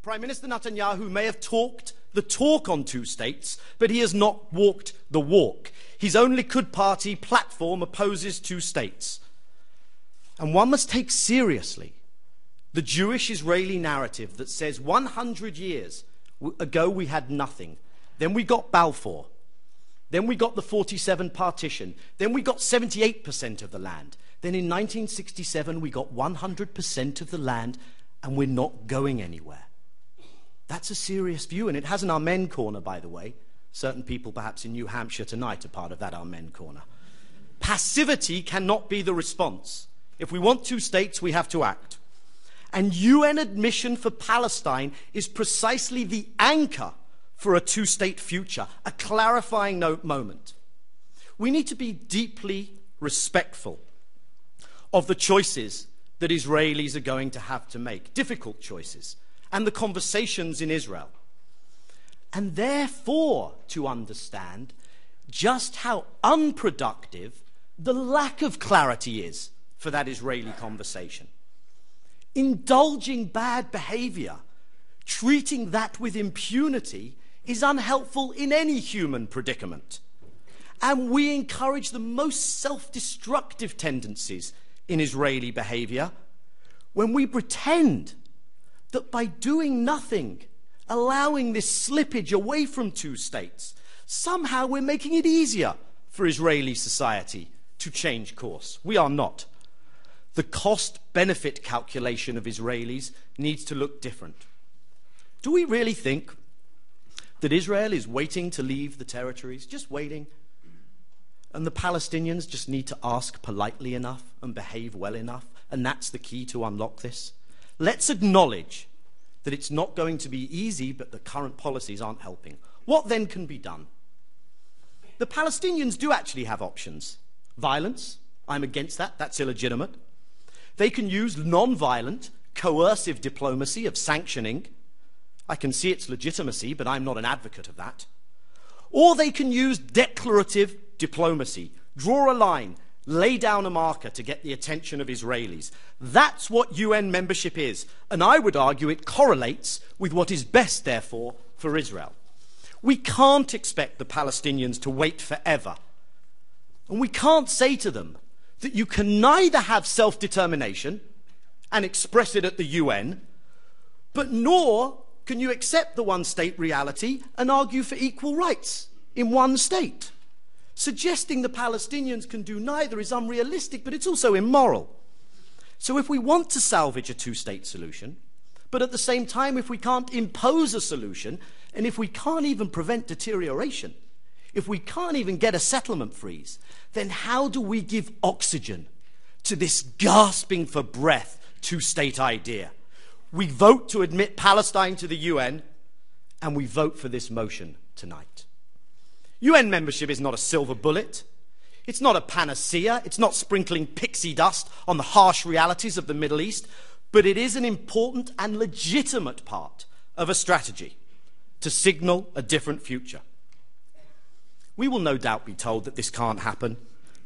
Prime Minister Netanyahu may have talked the talk on two states, but he has not walked the walk. His own Likud party platform opposes two states. And one must take seriously the Jewish-Israeli narrative that says 100 years ago we had nothing. Then we got Balfour. Then we got the 47 partition. Then we got 78% of the land. Then in 1967 we got 100% of the land, and we're not going anywhere. That's a serious view, and it has an Amen corner, by the way. Certain people perhaps in New Hampshire tonight are part of that Amen corner. Passivity cannot be the response. If we want two states, we have to act. And UN admission for Palestine is precisely the anchor for a two-state future, a clarifying moment. We need to be deeply respectful of the choices that Israelis are going to have to make, difficult choices, and the conversations in Israel. And therefore to understand just how unproductive the lack of clarity is for that Israeli conversation. Indulging bad behavior, treating that with impunity, is unhelpful in any human predicament. And we encourage the most self-destructive tendencies in Israeli behavior when we pretend that by doing nothing, allowing this slippage away from two states, somehow we're making it easier for Israeli society to change course. We are not. The cost-benefit calculation of Israelis needs to look different. Do we really think that Israel is waiting to leave the territories, just waiting, and the Palestinians just need to ask politely enough and behave well enough, and that's the key to unlock this? Let's acknowledge that it's not going to be easy, but the current policies aren't helping. What then can be done? The Palestinians do actually have options. Violence, I'm against that, that's illegitimate. They can use non-violent, coercive diplomacy of sanctioning. I can see its legitimacy, but I'm not an advocate of that. Or they can use declarative diplomacy, draw a line, lay down a marker to get the attention of Israelis. That's what UN membership is, and I would argue it correlates with what is best, therefore, for Israel. We can't expect the Palestinians to wait forever, and we can't say to them that you can neither have self-determination and express it at the UN, but nor can you accept the one-state reality and argue for equal rights in one state. Suggesting the Palestinians can do neither is unrealistic, but it's also immoral. So if we want to salvage a two-state solution, but at the same time, if we can't impose a solution, and if we can't even prevent deterioration, if we can't even get a settlement freeze, then how do we give oxygen to this gasping for breath two-state idea? We vote to admit Palestine to the UN, and we vote for this motion tonight. UN membership is not a silver bullet. It's not a panacea. It's not sprinkling pixie dust on the harsh realities of the Middle East, but it is an important and legitimate part of a strategy to signal a different future. We will no doubt be told that this can't happen,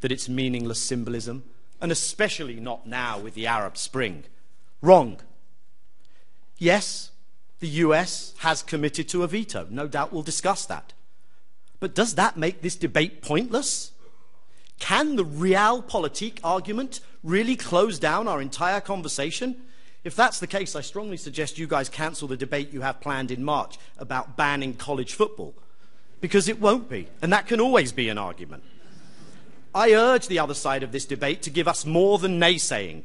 that it's meaningless symbolism, and especially not now with the Arab Spring. Wrong. Yes, the US has committed to a veto. No doubt we'll discuss that. But does that make this debate pointless? Can the realpolitik argument really close down our entire conversation? If that's the case, I strongly suggest you guys cancel the debate you have planned in March about banning college football, because it won't be, and that can always be an argument. I urge the other side of this debate to give us more than naysaying,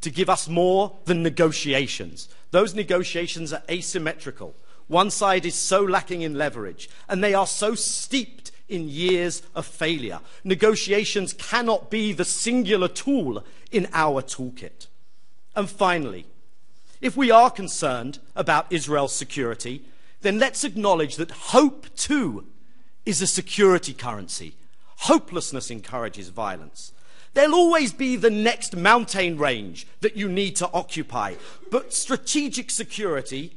to give us more than negotiations. Those negotiations are asymmetrical. One side is so lacking in leverage, and they are so steeped in years of failure. Negotiations cannot be the singular tool in our toolkit. And finally, if we are concerned about Israel's security, then let's acknowledge that hope, too, is a security currency. Hopelessness encourages violence. There'll always be the next mountain range that you need to occupy, but strategic security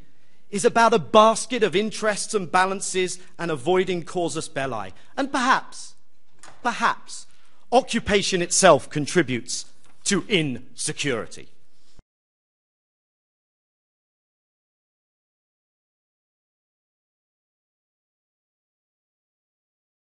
is about a basket of interests and balances and avoiding casus belli. And perhaps, occupation itself contributes to insecurity.